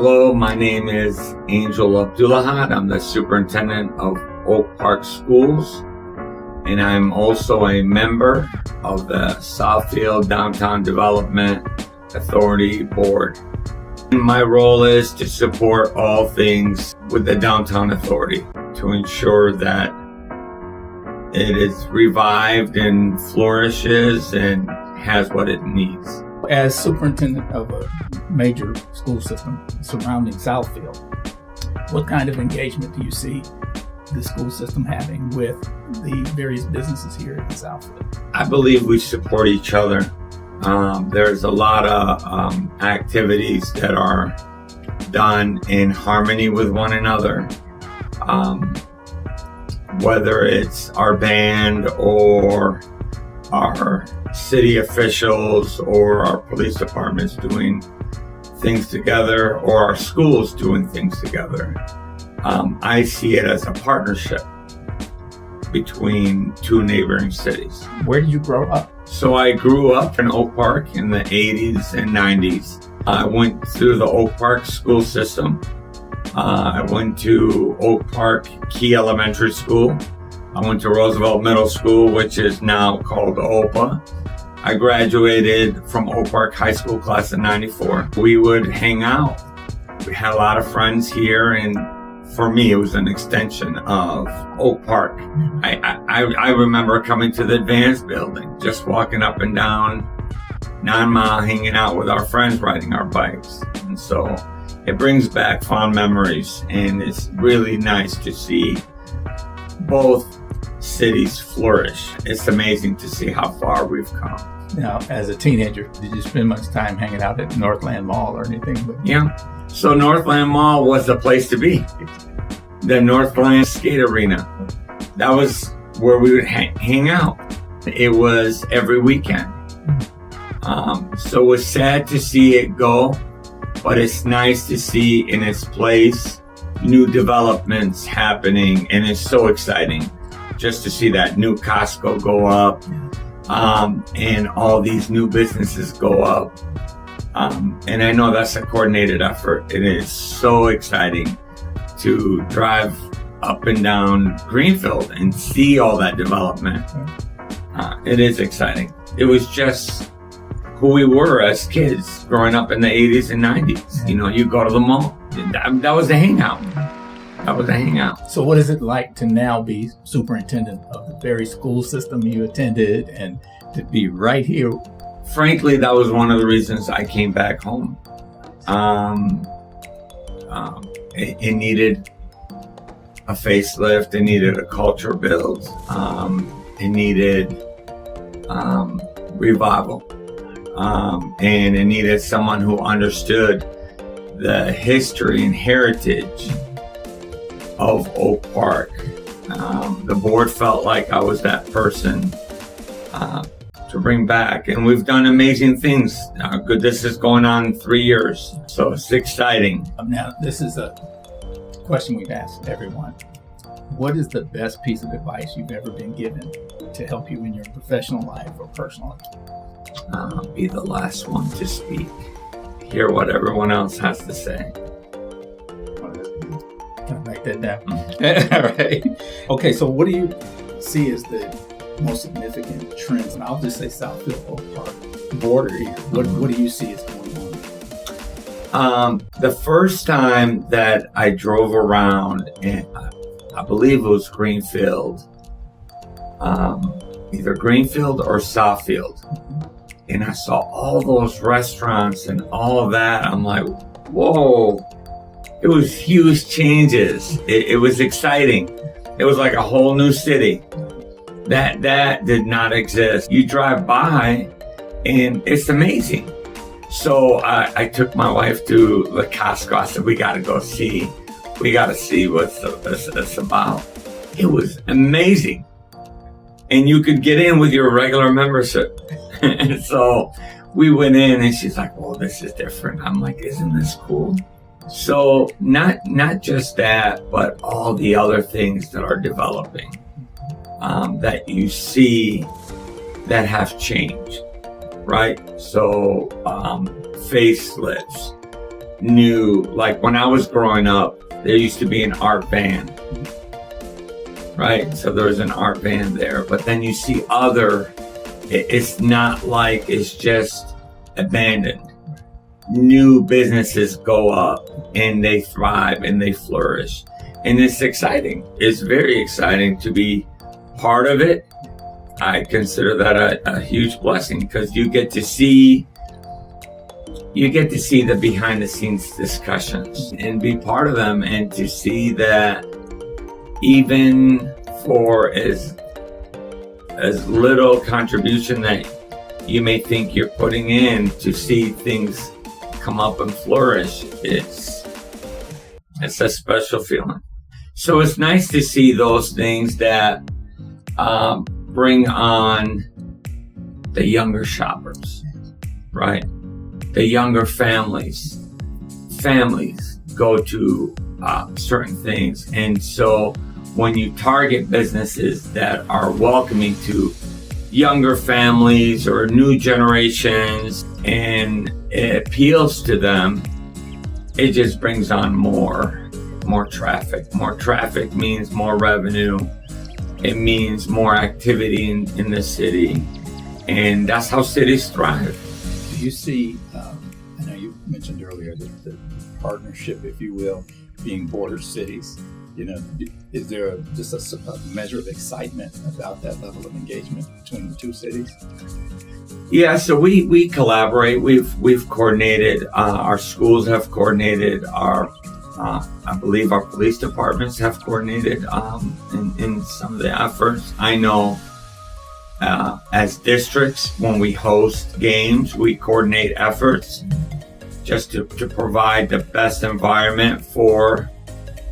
Hello, my name is Angel Abdulahad. I'm the Superintendent of Oak Park Schools, and I'm also a member of the Southfield Downtown Development Authority Board. My role is to support all things with the Downtown Authority to ensure that it is revived and flourishes and has what it needs. As superintendent of a major school system surrounding Southfield, what kind of engagement do you see the school system having with the various businesses here in Southfield? I believe we support each other. There's a lot of activities that are done in harmony with one another. Whether it's our band or our city officials or our police departments doing things together or our schools doing things together. I see it as a partnership between two neighboring cities. Where did you grow up? So I grew up in Oak Park in the 80s and 90s. I went through the Oak Park school system. I went to Oak Park Key Elementary School. I went to Roosevelt Middle School, which is now called OPA. I graduated from Oak Park High School class of 94. We would hang out. We had a lot of friends here, and for me, it was an extension of Oak Park. I remember coming to the Advanced building, just walking up and down 9 Mile, hanging out with our friends, riding our bikes. And so it brings back fond memories, and it's really nice to see both cities flourish. It's amazing to see how far we've come. Now, as a teenager, did you spend much time hanging out at Northland Mall or anything? Yeah. So Northland Mall was the place to be. The Northland Skate Arena. That was where we would hang out. It was every weekend. So it was sad to see it go, but it's nice to see in its place new developments happening, and it's so exciting just to see that new Costco go up, and all these new businesses go up. And I know that's a coordinated effort. It is so exciting to drive up and down Greenfield and see all that development. It is exciting. It was just who we were as kids growing up in the 80s and 90s. You know, you go to the mall. That was a hangout. That was a hangout. So what is it like to now be superintendent of the very school system you attended and to be right here? Frankly, that was one of the reasons I came back home. It needed a facelift. It needed a culture build. It needed revival. And it needed someone who understood the history and heritage of Oak Park. The board felt like I was that person to bring back, and we've done amazing things. This is going on 3 years, so it's exciting. Now, this is a question we've asked everyone. What is the best piece of advice you've ever been given to help you in your professional life or personal life? Be the last one to speak. Hear what everyone else has to say. Can I write that down? All right. Okay, so what do you see as the most significant trends? And I'll just say Southfield Oak Park border here. What do you see as going on? The first time that I drove around, and I believe it was Greenfield, either Greenfield or Southfield, and I saw all those restaurants and all of that. I'm like, whoa. It was huge changes. It was exciting. It was like a whole new city. That did not exist. You drive by and it's amazing. So I took my wife to the Costco. I said, we got to go see. We got to see what it's about. It was amazing. And you could get in with your regular membership. And so we went in and she's like, well, this is different. I'm like, isn't this cool? So not just that, but all the other things that are developing that you see that have changed, right? So facelifts, new, like when I was growing up, there used to be an art van, right? So there was an art van there, but then you see it's not like it's just abandoned. New businesses go up and they thrive and they flourish. And it's exciting. It's very exciting to be part of it. I consider that a huge blessing because you get to see the behind the scenes discussions and be part of them, and to see that even for as little contribution that you may think you're putting in, to see things come up and flourish, it's a special feeling. So it's nice to see those things that bring on the younger shoppers, right? The younger families go to certain things. And so when you target businesses that are welcoming to younger families or new generations and it appeals to them, it just brings on more traffic. More traffic means more revenue. It means more activity in the city. And that's how cities thrive. Do you see, I know you mentioned earlier the partnership, if you will, being border cities. Is there just a measure of excitement about that level of engagement between the two cities? Yeah, so we collaborate. We've coordinated. Our schools have coordinated. I believe our police departments have coordinated in some of the efforts. I know as districts, when we host games, we coordinate efforts just to provide the best environment for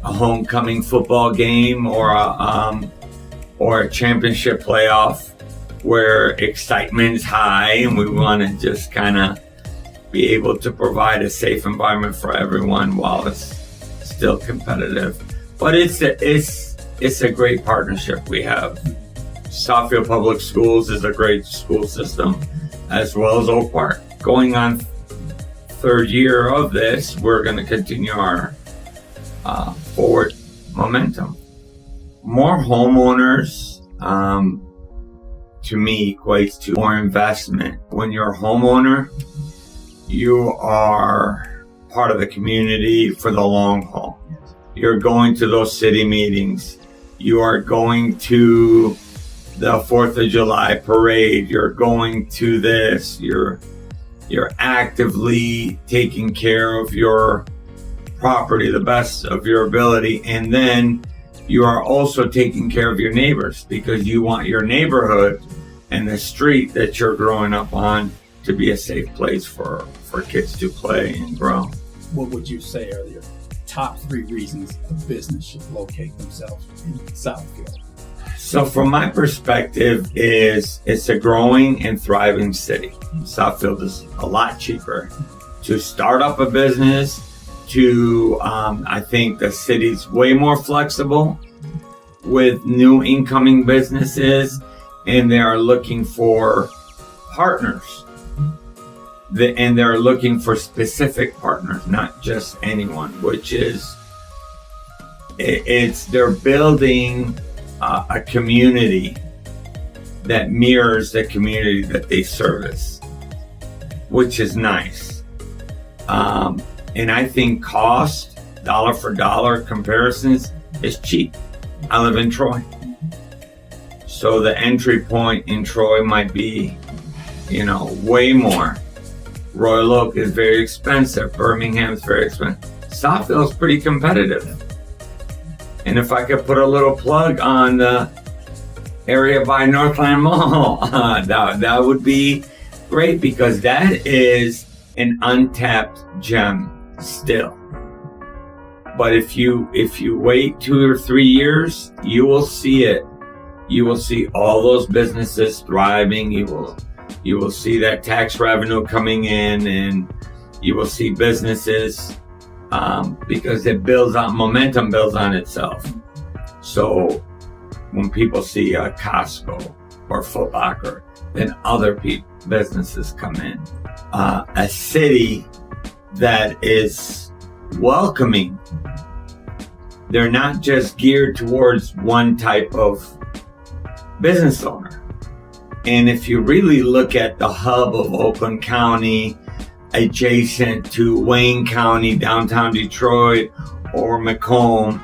a homecoming football game or a championship playoff where excitement is high, and we want to just kind of be able to provide a safe environment for everyone while it's still competitive. But it's a great partnership we have. Southfield Public Schools is a great school system, as well as Oak Park. Going on third year of this, we're going to continue our forward momentum. More homeowners, to me, equates to more investment. When you're a homeowner, you are part of the community for the long haul. You're going to those city meetings. You are going to the 4th of July parade. You're going to this. You're actively taking care of your property the best of your ability. And then you are also taking care of your neighbors, because you want your neighborhood and the street that you're growing up on to be a safe place for kids to play and grow. What would you say are your top 3 reasons a business should locate themselves in Southfield? So from my perspective, it's a growing and thriving city. Southfield is a lot cheaper to start up a business. I think the city's way more flexible with new incoming businesses, and they are looking for partners. And they're looking for specific partners, not just anyone, which is, they're building a community that mirrors the community that they service, which is nice. And I think cost, dollar for dollar comparisons, is cheap. I live in Troy. So the entry point in Troy might be, way more. Royal Oak is very expensive. Birmingham is very expensive. Southfield is pretty competitive. And if I could put a little plug on the area by Northland Mall, that would be great, because that is an untapped gem still. But if you wait 2 or 3 years, you will see it. You will see all those businesses thriving. You will see that tax revenue coming in, and you will see businesses because momentum builds on itself. So when people see a Costco or Foot Locker, then other businesses come in. A city that is welcoming. They're not just geared towards one type of business owner. And if you really look at the hub of Oakland County, adjacent to Wayne County, downtown Detroit, or Macomb,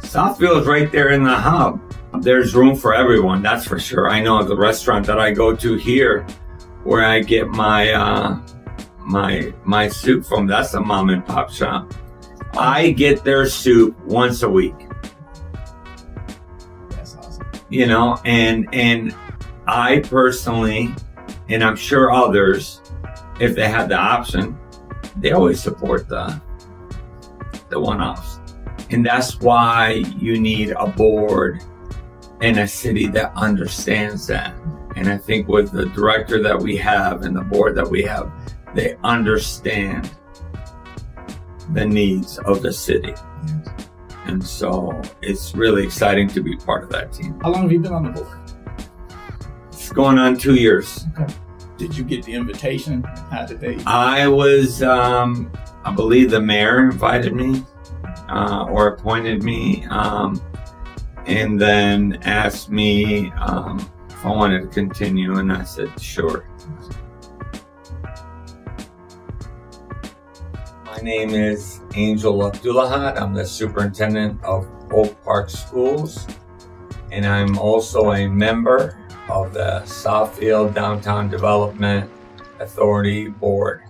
Southfield is right there in the hub. There's room for everyone, that's for sure. I know the restaurant that I go to here, where I get my my soup from, that's a mom and pop shop. I get their soup once a week. That's awesome. You know, and I personally, and I'm sure others, if they had the option, they always support the one-offs. And that's why you need a board in a city that understands that. And I think with the director that we have and the board that we have, they understand the needs of the city. Yes. And so it's really exciting to be part of that team. How long have you been on the board? It's going on 2 years. Okay. Did you get the invitation? How did they? I was, I believe the mayor invited me or appointed me and then asked me if I wanted to continue, and I said, sure. My name is Angel Abdulahad. I'm the superintendent of Oak Park Schools, and I'm also a member of the Southfield Downtown Development Authority Board.